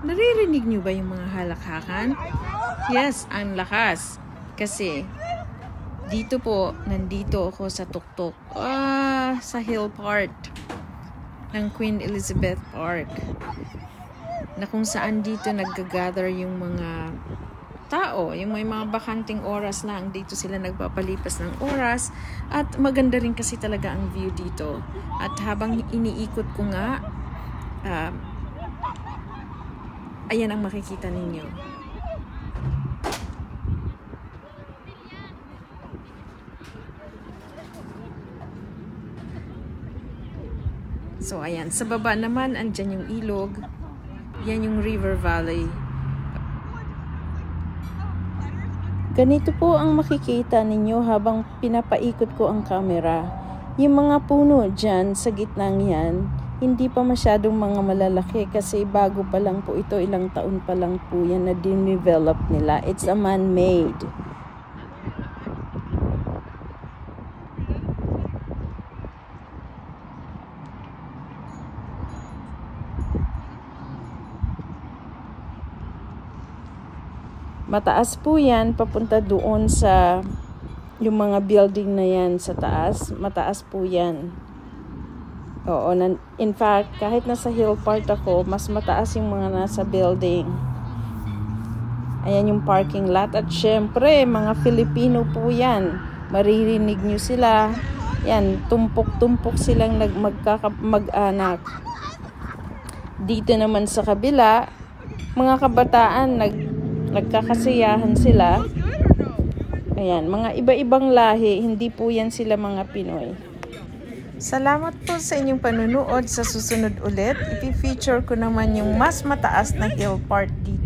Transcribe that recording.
Naririnig nyo ba yung mga halakhakan? Yes, ang lakas. Kasi, dito po, nandito ako sa tuktok. Sa hill part ng Queen Elizabeth Park. Na kung saan dito nag-gather yung mga tao, yung may mga bakanting oras lang, dito sila nagpapalipas ng oras, at maganda rin kasi talaga ang view dito. At habang iniikot ko nga, ayan ang makikita ninyo. So ayan, sa baba naman andyan yung ilog. Yan yung River Valley. Ganito po ang makikita ninyo habang pinapaikot ko ang camera. Yung mga puno dyan sa gitnang yan, hindi pa masyadong mga malalaki kasi bago pa lang po ito, ilang taon pa lang po yan na dinevelop nila. It's a man-made. Mataas po yan, papunta doon sa yung mga building na yan sa taas. Mataas po yan. Oo, in fact, kahit nasa hill part ako, mas mataas yung mga nasa building. Ayan yung parking lot. At syempre, mga Filipino po yan. Maririnig nyo sila. Yan, tumpok-tumpok silang mag-anak. Dito naman sa kabila, mga kabataan, nagkakasiyahan sila. Ayan, mga iba-ibang lahi, hindi po yan sila mga Pinoy. Salamat po sa inyong panunood. Sa susunod ulit, ipi-feature ko naman yung mas mataas na hill part dito.